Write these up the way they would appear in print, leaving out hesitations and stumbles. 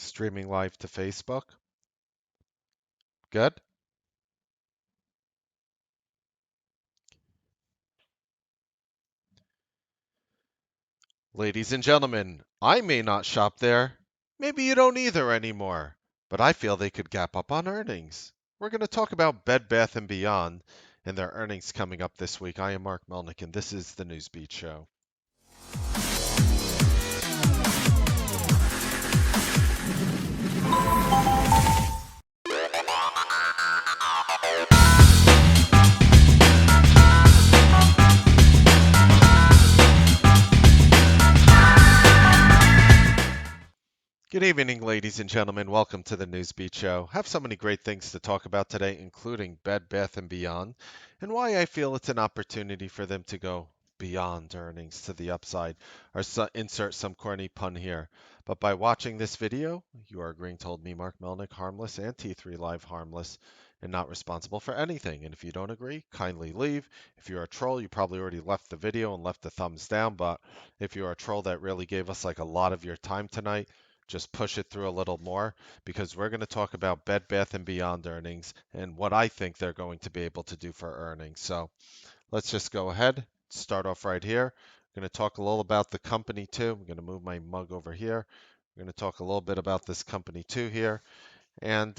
Streaming live to Facebook. Good. Ladies and gentlemen, I may not shop there. Maybe you don't either anymore. But I feel they could gap up on earnings. We're going to talk about Bed Bath & Beyond and their earnings coming up this week. I am Mark Melnick, and this is the Newsbeat Show. Good evening, ladies and gentlemen. Welcome to the Newsbeat Show. Have so many great things to talk about today, including Bed Bath & Beyond, and why I feel it's an opportunity for them to go beyond earnings to the upside, or insert some corny pun here. But by watching this video, you are agreeing to hold me, Mark Melnick, harmless, and T3 Live harmless, and not responsible for anything. And if you don't agree, kindly leave. If you're a troll, you probably already left the video and left the thumbs down, but if you're a troll that really gave us like a lot of your time tonight, just push it through a little more because we're going to talk about Bed Bath & Beyond earnings and what I think they're going to be able to do for earnings. So let's just go ahead, start off right here. I'm going to talk a little about the company too. I'm going to move my mug over here. We're going to talk a little bit about this company too here. And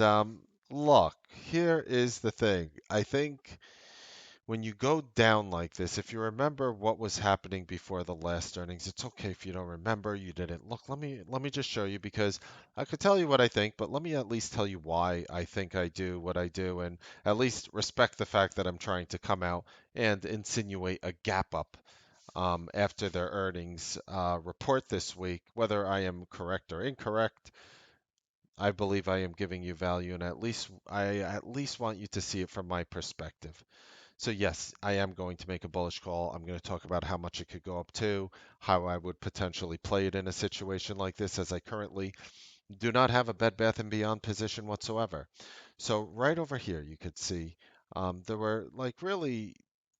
look, here is the thing. I think when you go down like this, if you remember what was happening before the last earnings, it's okay if you don't remember, you didn't look. Let me just show you because I could tell you what I think, but let me at least tell you why I think I do what I do and at least respect the fact that I'm trying to come out and insinuate a gap up after their earnings report this week. Whether I am correct or incorrect, I believe I am giving you value, and I at least want you to see it from my perspective. So yes, I am going to make a bullish call. I'm going to talk about how much it could go up to, how I would potentially play it in a situation like this, as I currently do not have a Bed Bath & Beyond position whatsoever. So right over here, you could see there were like really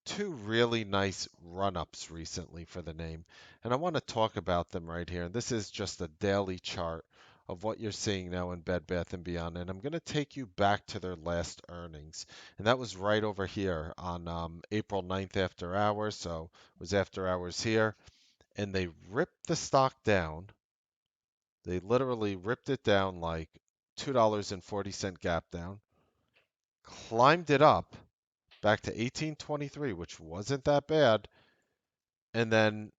two really nice run-ups recently for the name, and I want to talk about them right here. And this is just a daily chart of what you're seeing now in Bed Bath & Beyond, and I'm going to take you back to their last earnings, and that was right over here on April 9th after hours, so it was after hours here, and they ripped the stock down. They literally ripped it down like $2.40 gap down, climbed it up back to 1823, which wasn't that bad, and then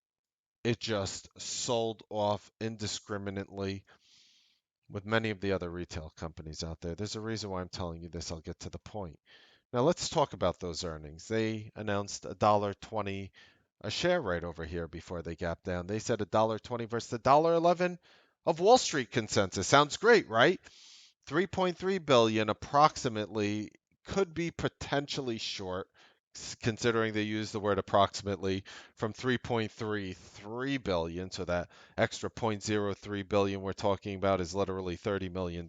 it just sold off indiscriminately with many of the other retail companies out there. There's a reason why I'm telling you this. I'll get to the point. Now let's talk about those earnings. They announced $1.20 a share right over here before they gapped down. They said $1.20 versus $1.11 of Wall Street consensus. Sounds great, right? 3.3 billion approximately could be potentially short considering they use the word approximately from 3.33 billion, so that extra 0.03 billion we're talking about is literally $30 million,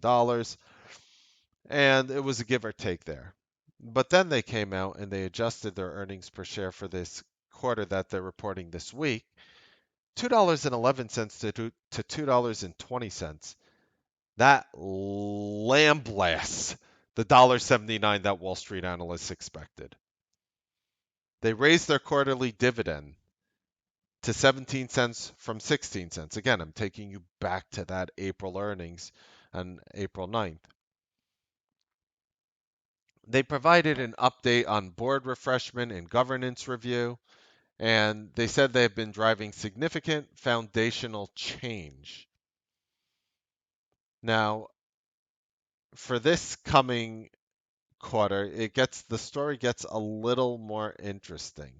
and it was a give or take there. But then they came out and they adjusted their earnings per share for this quarter that they're reporting this week, $2.11 to $2.20. That lamblasts the $1.79 that Wall Street analysts expected. They raised their quarterly dividend to 17 cents from 16 cents. Again, I'm taking you back to that April earnings on April 9th. They provided an update on board refreshment and governance review, and they said they have been driving significant foundational change. Now, for this coming quarter, the story gets a little more interesting.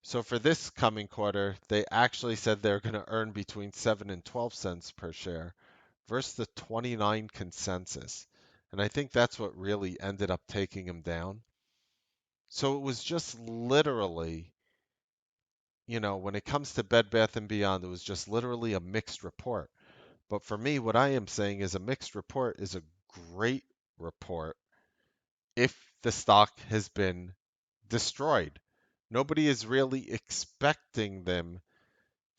So for this coming quarter, they actually said they're going to earn between 7 and 12 cents per share versus the 29 consensus. And I think that's what really ended up taking them down. So it was just literally, when it comes to Bed Bath & Beyond, it was just literally a mixed report. But for me, what I am saying is a mixed report is a great report if the stock has been destroyed. Nobody is really expecting them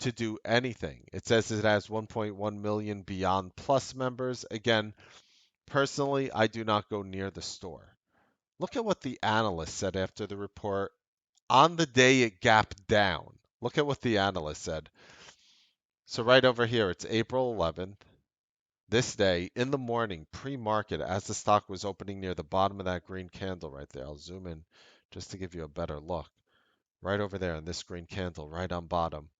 to do anything. It says it has 1.1 million Beyond Plus members. Again, personally, I do not go near the store. Look at what the analyst said after the report on the day it gapped down. Look at what the analyst said. So right over here, it's April 11th. This day in the morning, pre-market, as the stock was opening near the bottom of that green candle right there. I'll zoom in just to give you a better look. Right over there in this green candle, right on bottom.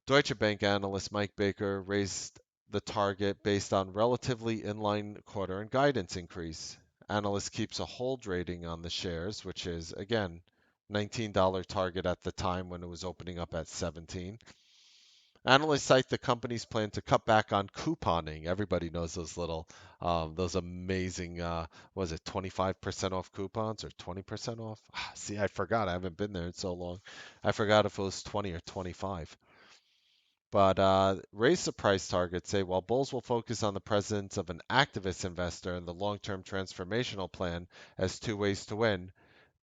Deutsche Bank analyst Mike Baker raised the target based on relatively inline quarter and guidance increase. Analyst keeps a hold rating on the shares, which is, again, $19 target at the time when it was opening up at 17. Analysts cite the company's plan to cut back on couponing. Everybody knows those amazing, was it 25% off coupons or 20% off? See, I forgot. I haven't been there in so long. I forgot if it was 20 or 25. But raise the price target, say, while bulls will focus on the presence of an activist investor and the long-term transformational plan as two ways to win,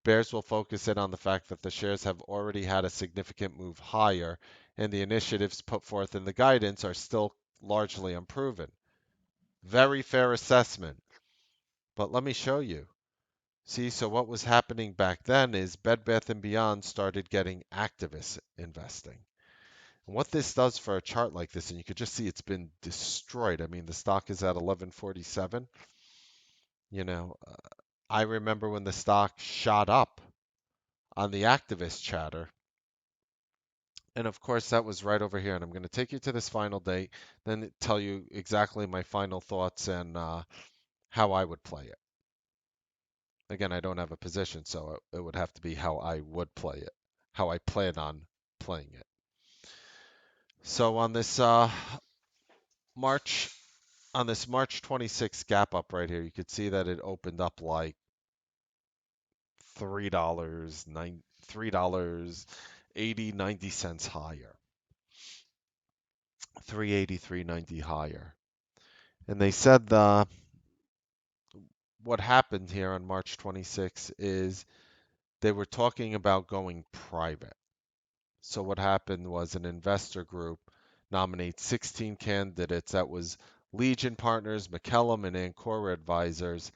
bears will focus in on the fact that the shares have already had a significant move higher, and the initiatives put forth in the guidance are still largely unproven. Very fair assessment. But let me show you. See, so what was happening back then is Bed Bath & Beyond started getting activist investing. And what this does for a chart like this, and you could just see it's been destroyed. I mean, the stock is at 1147. You know, I remember when the stock shot up on the activist chatter. And of course, that was right over here. And I'm going to take you to this final date, then tell you exactly my final thoughts and how I would play it. Again, I don't have a position, so it would have to be how I would play it, how I plan on playing it. So March on this March 26th gap up right here, you could see that it opened up like $3, 80, 90 cents higher. 380, 390 higher. And they said what happened here on March 26th is they were talking about going private. So what happened was an investor group nominated 16 candidates. That was Legion Partners, McKellum, and Ancora Advisors.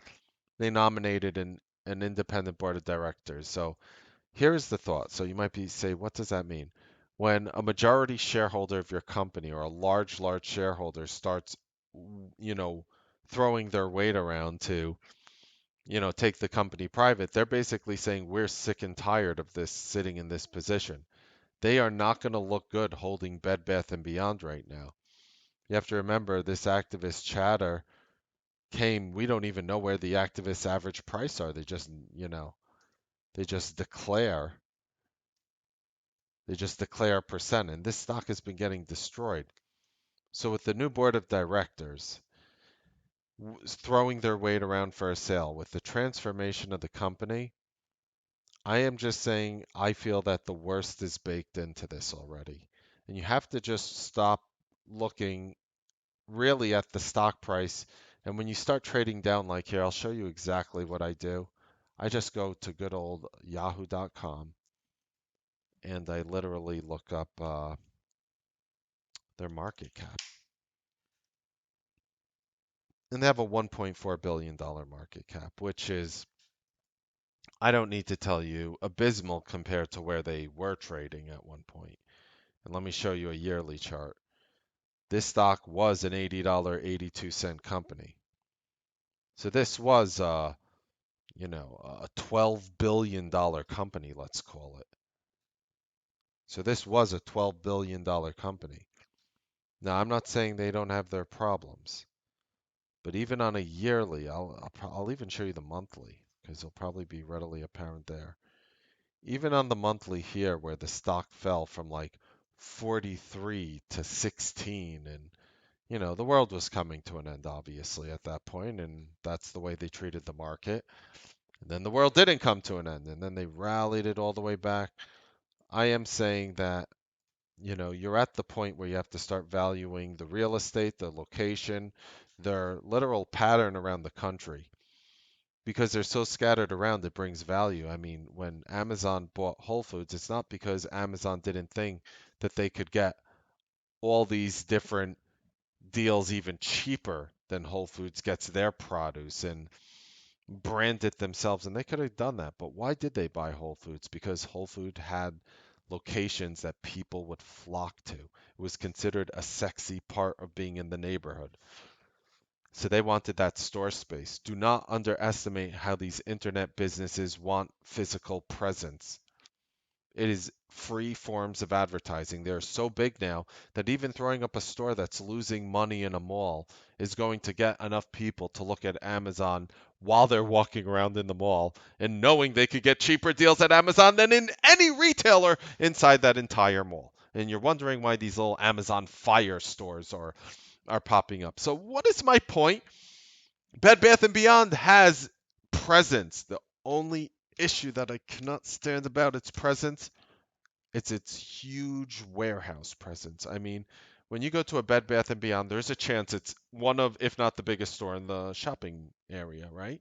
They nominated an independent board of directors. So here's the thought. So you might be say, what does that mean? When a majority shareholder of your company or a large shareholder starts, you know, throwing their weight around to, take the company private, they're basically saying we're sick and tired of this sitting in this position. They are not going to look good holding Bed Bath and Beyond right now. You have to remember this activist chatter came, we don't even know where the activists average price are. They just declare They just declare a percent, and this stock has been getting destroyed. So with the new board of directors throwing their weight around for a sale, with the transformation of the company, I am just saying I feel that the worst is baked into this already. And you have to just stop looking really at the stock price. And when you start trading down like here, I'll show you exactly what I do. I just go to good old yahoo.com and I literally look up their market cap. And they have a $1.4 billion market cap, which is, I don't need to tell you, abysmal compared to where they were trading at one point. And let me show you a yearly chart. This stock was an $80.82 company. So this was a $12 billion company, let's call it. So this was a $12 billion company. Now, I'm not saying they don't have their problems, but even on a yearly, I'll even show you the monthly because it'll probably be readily apparent there. Even on the monthly here, where the stock fell from like 43 to 16, and the world was coming to an end, obviously, at that point, and that's the way they treated the market. And then the world didn't come to an end, and then they rallied it all the way back. I am saying that, you're at the point where you have to start valuing the real estate, the location, their literal pattern around the country. because they're so scattered around, it brings value. I mean, when Amazon bought Whole Foods, it's not because Amazon didn't think that they could get all these different deals even cheaper than Whole Foods gets their produce and brand it themselves. And they could have done that. But why did they buy Whole Foods? Because Whole Food had locations that people would flock to. It was considered a sexy part of being in the neighborhood. So they wanted that store space. Do not underestimate how these internet businesses want physical presence. It is free forms of advertising. They're so big now that even throwing up a store that's losing money in a mall is going to get enough people to look at Amazon while they're walking around in the mall and knowing they could get cheaper deals at Amazon than in any retailer inside that entire mall. And you're wondering why these little Amazon Fire stores are popping up. So what is my point? Bed Bath and Beyond has presence. The only issue that I cannot stand about its presence, it's its huge warehouse presence. I mean, when you go to a Bed Bath and Beyond, there's a chance it's one of, if not the biggest store in the shopping area, right?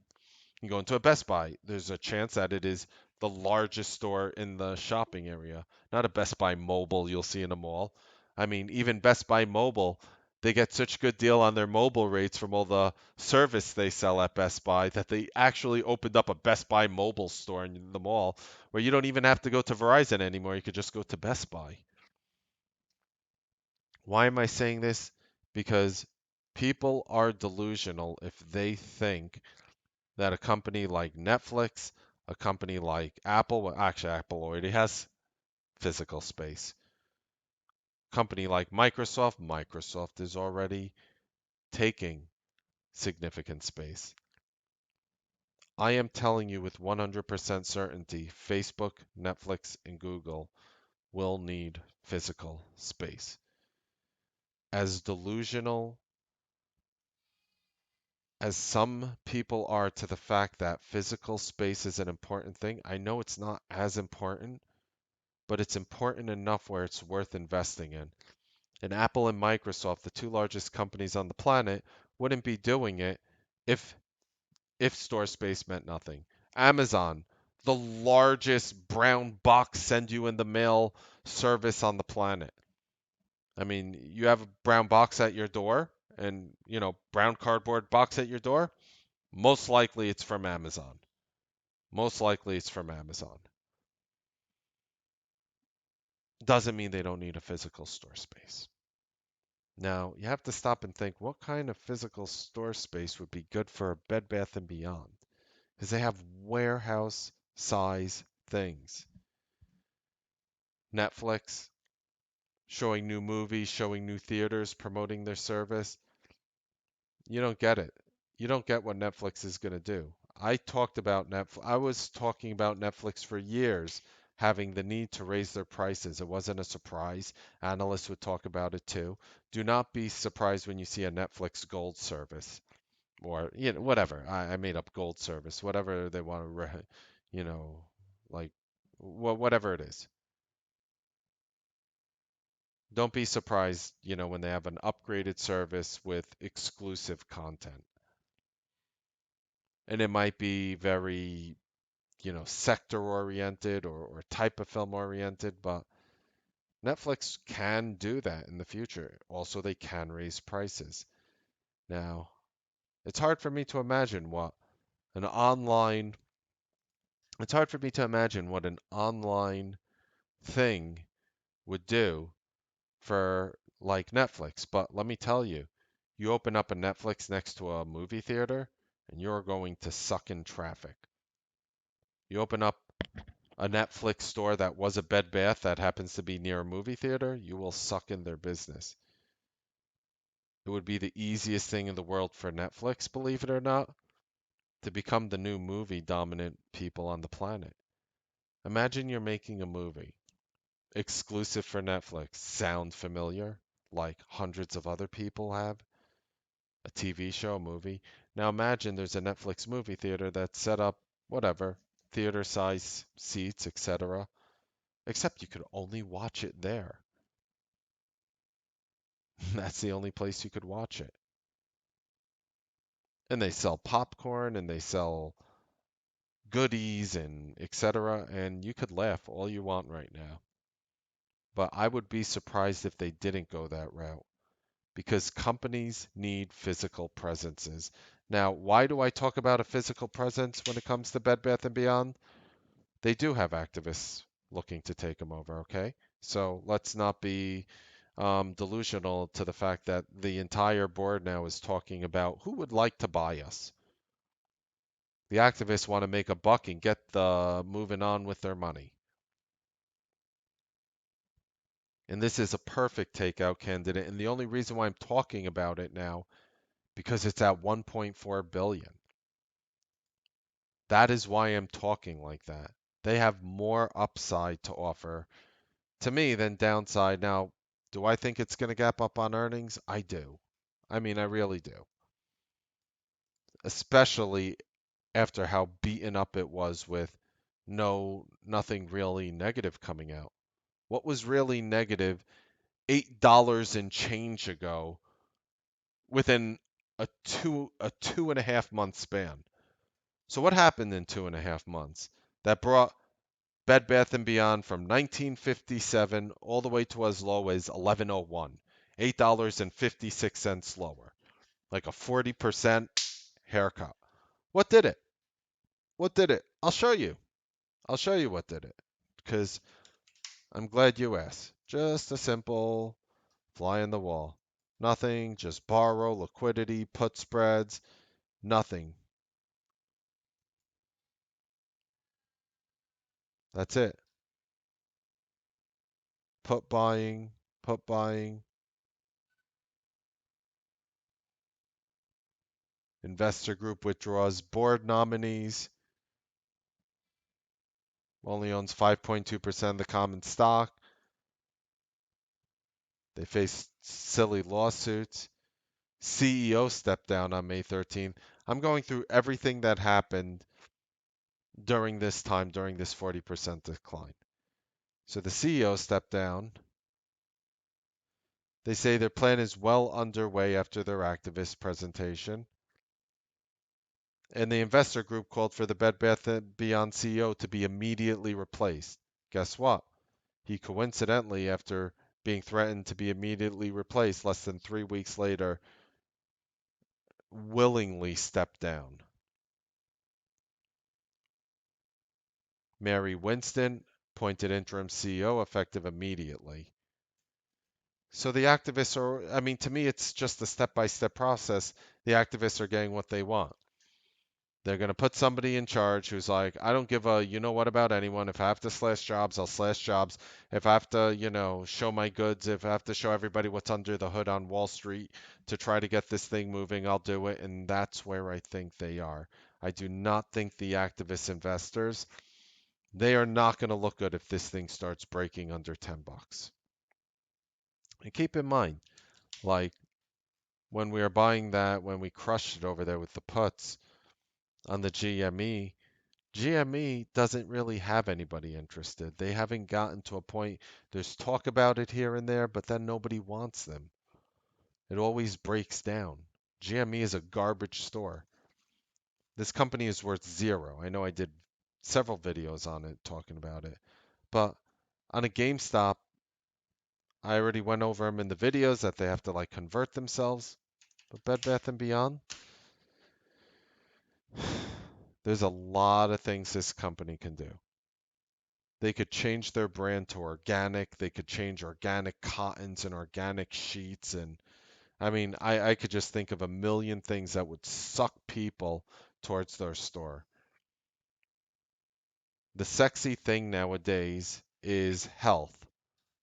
You go into a Best Buy, there's a chance that it is the largest store in the shopping area. Not a Best Buy Mobile you'll see in a mall. I mean, even Best Buy Mobile, they get such good deal on their mobile rates from all the service they sell at Best Buy that they actually opened up a Best Buy Mobile store in the mall where you don't even have to go to Verizon anymore. You could just go to Best Buy. Why am I saying this? Because people are delusional if they think that a company like Netflix, a company like Apple, well, actually, Apple already has physical space. Company like Microsoft, Microsoft is already taking significant space. I am telling you with 100% certainty, Facebook, Netflix, and Google will need physical space. As delusional as some people are to the fact that physical space is an important thing, I know it's not as important, but it's important enough where it's worth investing in. And Apple and Microsoft, the two largest companies on the planet, wouldn't be doing it if store space meant nothing. Amazon, the largest brown box send you in the mail service on the planet. I mean, you have a brown box at your door and, brown cardboard box at your door, most likely it's from Amazon. Most likely it's from Amazon. Doesn't mean they don't need a physical store space. Now, you have to stop and think what kind of physical store space would be good for a Bed Bath and Beyond? Because they have warehouse size things. Netflix showing new movies, showing new theaters, promoting their service. You don't get it. You don't get what Netflix is going to do. I was talking about Netflix for years having the need to raise their prices. It wasn't a surprise. Analysts would talk about it too. Do not be surprised when you see a Netflix Gold service or whatever. I made up Gold service, whatever they want to, you know, like whatever it is. Don't be surprised, when they have an upgraded service with exclusive content. And it might be very, sector oriented or type of film oriented, but Netflix can do that in the future. Also, they can raise prices. Now, it's hard for me to imagine what an online it's hard for me to imagine what an online thing would do for like Netflix, but let me tell you, you open up a Netflix next to a movie theater and you're going to suck in traffic. You open up a Netflix store that was a Bed Bath that happens to be near a movie theater, you will suck in their business. It would be the easiest thing in the world for Netflix, believe it or not, to become the new movie dominant people on the planet. Imagine you're making a movie exclusive for Netflix. Sound familiar? Like hundreds of other people have? A TV show, a movie. Now imagine there's a Netflix movie theater that's set up, whatever, theater size seats, etc. Except you could only watch it there. That's the only place you could watch it. And they sell popcorn and they sell goodies and etc. And you could laugh all you want right now. But I would be surprised if they didn't go that route because companies need physical presences. Now, why do I talk about a physical presence when it comes to Bed Bath & Beyond? They do have activists looking to take them over, okay? So let's not be delusional to the fact that the entire board now is talking about who would like to buy us. The activists want to make a buck and get the moving on with their money. And this is a perfect takeout candidate. And the only reason why I'm talking about it now, because it's at 1.4 billion. That is why I'm talking like that. They have more upside to offer to me than downside. Now, do I think it's going to gap up on earnings? I do. I mean, I really do. Especially after how beaten up it was with nothing really negative coming out. What was really negative $8 and change ago within a 2.5 month span? So what happened in 2.5 months that brought Bed Bath and Beyond from 1957 all the way to as low as 1101, $8.56 lower, like a 40% haircut. What did it? What did it? I'll show you. I'll show you what did it. Because I'm glad you asked. Just a simple fly in the wall. Nothing, just borrow, liquidity, put spreads, nothing. That's it. Put buying, put buying. Investor group withdraws board nominees. Only owns 5.2% of the common stock. They face silly lawsuits. CEO stepped down on May 13th. I'm going through everything that happened during this time, during this 40% decline. So the CEO stepped down. They say their plan is well underway after their activist presentation. And the investor group called for the Bed Bath & Beyond CEO to be immediately replaced. Guess what? He coincidentally, after being threatened to be immediately replaced less than 3 weeks later, willingly stepped down. Mary Winston appointed interim CEO effective immediately. So the activists are, I mean, to me, it's just a step-by-step process. The activists are getting what they want. They're going to put somebody in charge who's like, I don't give a you know what about anyone. If I have to slash jobs, I'll slash jobs. If I have to, show my goods, if I have to show everybody what's under the hood on Wall Street to try to get this thing moving, I'll do it. And that's where I think they are. I do not think the activist investors, they are not going to look good if this thing starts breaking under 10 bucks. And keep in mind, like when we were buying that, when we crushed it over there with the puts on the GME, GME doesn't really have anybody interested. They haven't gotten to a point. There's talk about it here and there, but then nobody wants them. It always breaks down. GME is a garbage store. This company is worth zero. I know I did several videos on it talking about it. But on a GameStop, I already went over them in the videos that they have to like convert themselves. But Bed Bath and Beyond, there's a lot of things this company can do. They could change their brand to organic. They could change organic cottons and organic sheets. And I mean, I could just think of a million things that would suck people towards their store. The sexy thing nowadays is health.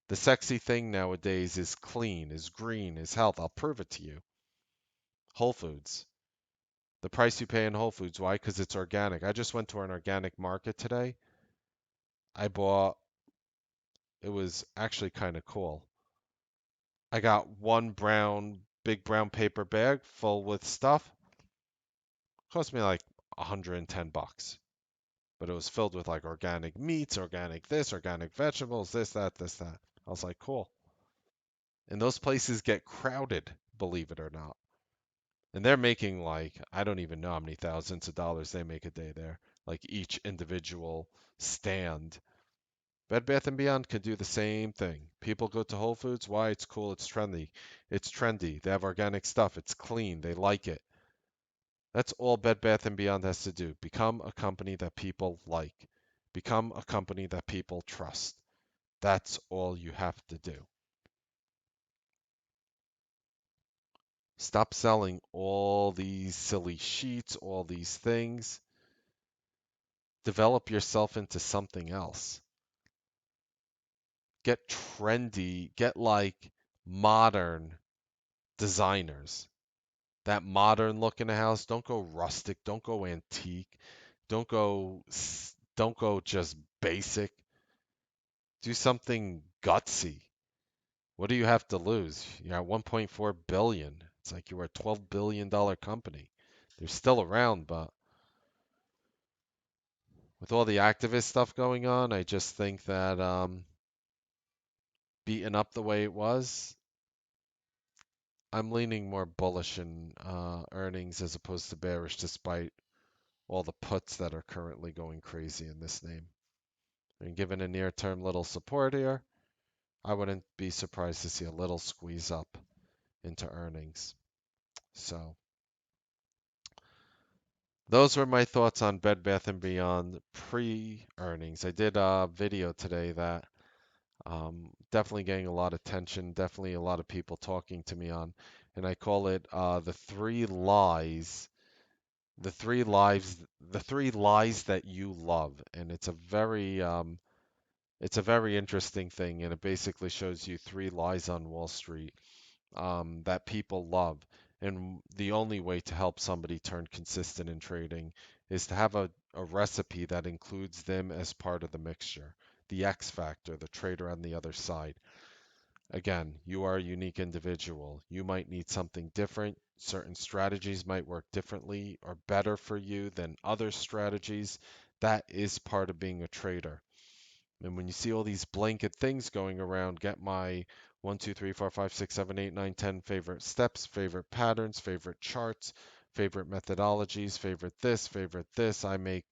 The sexy thing nowadays is clean, is green, is health. I'll prove it to you. Whole Foods. The price you pay in Whole Foods. Why? Because it's organic. I just went to an organic market today. I bought, it was actually kind of cool. I got one big brown paper bag full with stuff. Cost me like 110 bucks. But it was filled with like organic meats, organic this, organic vegetables, this, that, this, that. I was like, cool. And those places get crowded, believe it or not. And they're making like, I don't even know how many thousands of dollars they make a day there. like each individual stand. Bed Bath & Beyond can do the same thing. People go to Whole Foods. Why? It's cool. It's trendy. It's trendy. They have organic stuff. It's clean. They like it. That's all Bed Bath & Beyond has to do. Become a company that people like. Become a company that people trust. That's all you have to do. Stop selling all these silly sheets, all these things. Develop yourself into something else. Get trendy. Get like modern designers. That modern look in the house. Don't go rustic. Don't go antique. Don't go just basic. Do something gutsy. What do you have to lose? You're at 1.4 billion. It's like you were a $12 billion company. They're still around, but with all the activist stuff going on, I just think that beaten up the way it was, I'm leaning more bullish in earnings as opposed to bearish, despite all the puts that are currently going crazy in this name. And given a near-term little support here, I wouldn't be surprised to see a little squeeze up into earnings. So those were my thoughts on Bed Bath & Beyond pre-earnings. I did a video today that definitely getting a lot of attention, definitely a lot of people talking to me on, and I call it the three lies, the three lives, the three lies that you love, and it's a very interesting thing, and it basically shows you three lies on Wall Street that people love. And the only way to help somebody turn consistent in trading is to have a recipe that includes them as part of the mixture. The X factor, the trader on the other side. Again, you are a unique individual. You might need something different. Certain strategies might work differently or better for you than other strategies. That is part of being a trader. And when you see all these blanket things going around, get my 1, 2, 3, 4, 5, 6, 7, 8, 9, 10 favorite steps, favorite patterns, favorite charts, favorite methodologies, favorite this, favorite this. I make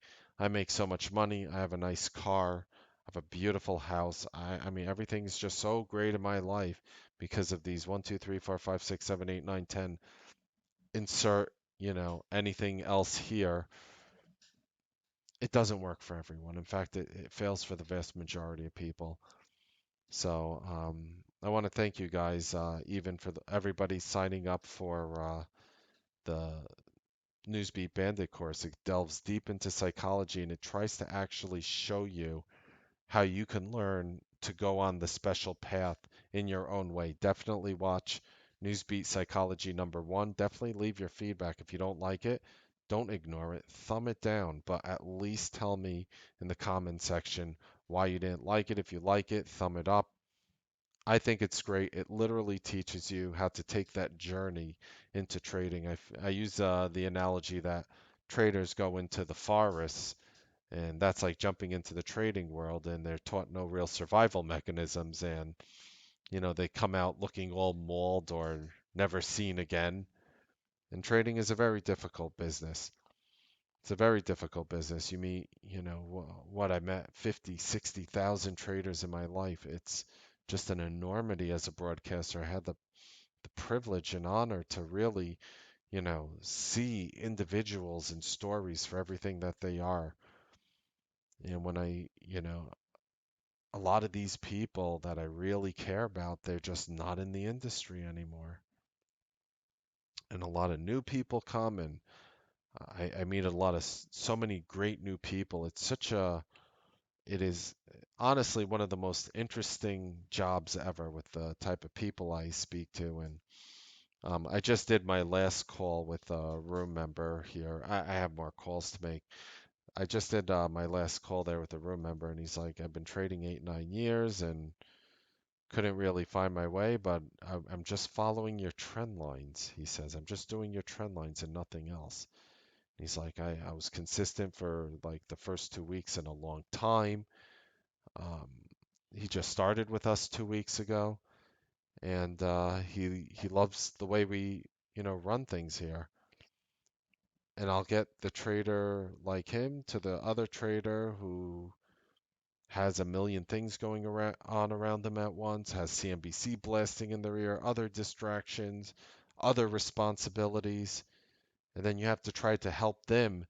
so much money. I have a nice car. I have a beautiful house. I mean everything's just so great in my life because of these 1, 2, 3, 4, 5, 6, 7, 8, 9, 10. Insert, anything else here. It doesn't work for everyone. In fact, it fails for the vast majority of people. So I want to thank you guys, even for everybody signing up for the Newsbeat Bandit course. It delves deep into psychology and it tries to actually show you how you can learn to go on the special path in your own way. Definitely watch Newsbeat Psychology #1. Definitely leave your feedback. If you don't like it, don't ignore it. Thumb it down, but at least tell me in the comment section why you didn't like it. If you like it, thumb it up. I think it's great. It literally teaches you how to take that journey into trading. I use the analogy that traders go into the forests, and that's like jumping into the trading world, and they're taught no real survival mechanisms, and they come out looking all mauled or never seen again. And trading is a very difficult business. It's a very difficult business. You meet, what I met 50, 60,000 traders in my life. It's just an enormity as a broadcaster. I had the privilege and honor to really, see individuals and stories for everything that they are. And when a lot of these people that I really care about, they're just not in the industry anymore. And a lot of new people come, and I meet a lot of so many great new people. It is honestly one of the most interesting jobs ever with the type of people I speak to. And I just did my last call with a room member here. I have more calls to make. I just did my last call there with a room member, and he's like, I've been trading 8, 9 years and couldn't really find my way, but I'm just following your trend lines. He says, I'm just doing your trend lines and nothing else. He's like, I was consistent for like the first 2 weeks in a long time. Um, he just started with us 2 weeks ago, and he loves the way we run things here. and I'll get the trader like him to the other trader who has a million things going around them at once, has CNBC blasting in their ear, other distractions, other responsibilities, and then you have to try to help them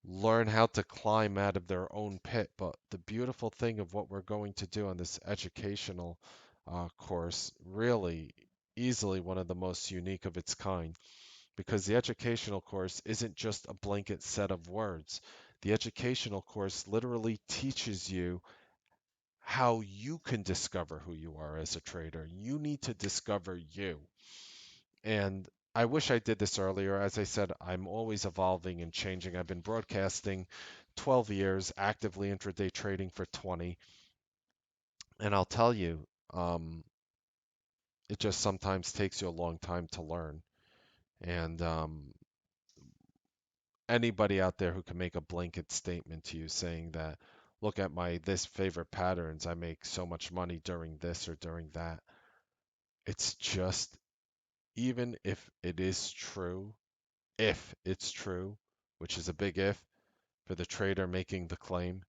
learn how to climb out of their own pit. But the beautiful thing of what we're going to do on this educational course, really easily one of the most unique of its kind, because the educational course isn't just a blanket set of words. The educational course literally teaches you how you can discover who you are as a trader. You need to discover you. And I wish I did this earlier. As I said, I'm always evolving and changing. I've been broadcasting 12 years, actively intraday trading for 20. And I'll tell you, it just sometimes takes you a long time to learn. And anybody out there who can make a blanket statement to you saying that, look at my this favorite patterns, I make so much money during this or during that. It's just, even if it is true, if it's true, which is a big if for the trader making the claim,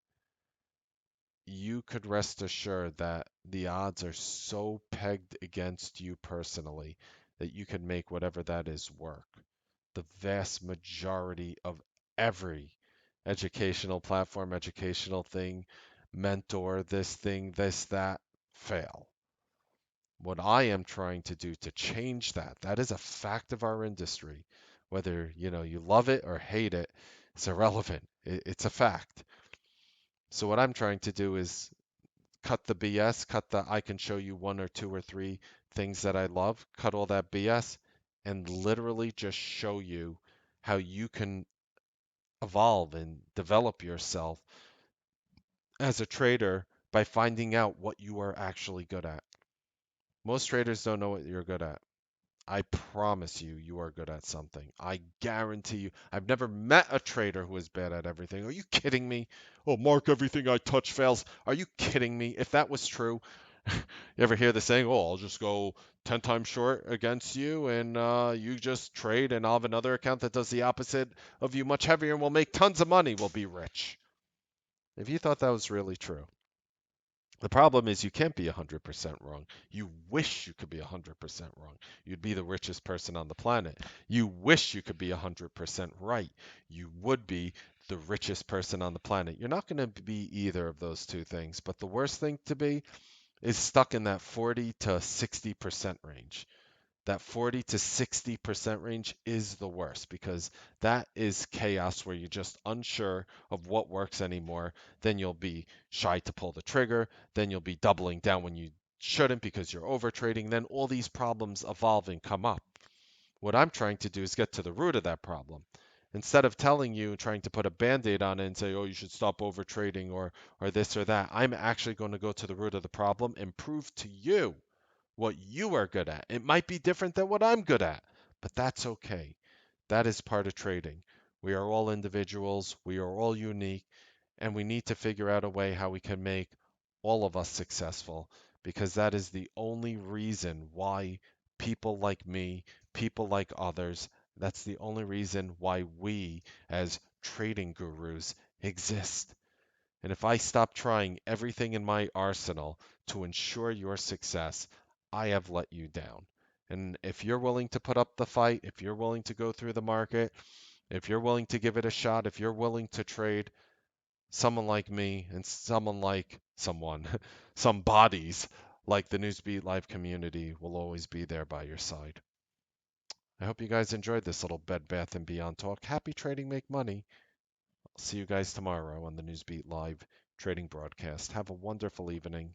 you could rest assured that the odds are so pegged against you personally that you can make whatever that is work. The vast majority of every educational platform, educational thing, mentor, this thing, this, that, fail. What I am trying to do to change that, that is a fact of our industry. Whether, you love it or hate it, it's irrelevant. It's a fact. So what I'm trying to do is cut the BS, cut the I can show you one or two or three things that I love, cut all that BS, and literally just show you how you can evolve and develop yourself as a trader by finding out what you are actually good at. Most traders don't know what you're good at. I promise you, you are good at something. I guarantee you. I've never met a trader who is bad at everything. Are you kidding me? Oh, Mark, everything I touch fails. Are you kidding me? If that was true, you ever hear the saying, oh, I'll just go 10 times short against you and you just trade and I'll have another account that does the opposite of you much heavier and we'll make tons of money. We'll be rich. If you thought that was really true. The problem is you can't be 100% wrong. You wish you could be 100% wrong. You'd be the richest person on the planet. You wish you could be 100% right. You would be the richest person on the planet. You're not going to be either of those two things. But the worst thing to be is stuck in that 40 to 60% range. That 40 to 60% range is the worst because that is chaos where you're just unsure of what works anymore. Then you'll be shy to pull the trigger. Then you'll be doubling down when you shouldn't because you're over trading. Then all these problems evolve and come up. What I'm trying to do is get to the root of that problem. Instead of telling you, trying to put a band-aid on it and say, oh, you should stop over trading or this or that, I'm actually going to go to the root of the problem and prove to you what you are good at. It might be different than what I'm good at, but that's okay. That is part of trading. We are all individuals, we are all unique, and we need to figure out a way how we can make all of us successful because that is the only reason why people like me, people like others, that's the only reason why we as trading gurus exist. And if I stop trying everything in my arsenal to ensure your success, I have let you down. And if you're willing to put up the fight, if you're willing to go through the market, if you're willing to give it a shot, if you're willing to trade, someone like me and some bodies like the Newsbeat Live community will always be there by your side. I hope you guys enjoyed this little Bed Bath and Beyond talk. Happy trading, make money. I'll see you guys tomorrow on the Newsbeat Live trading broadcast. Have a wonderful evening.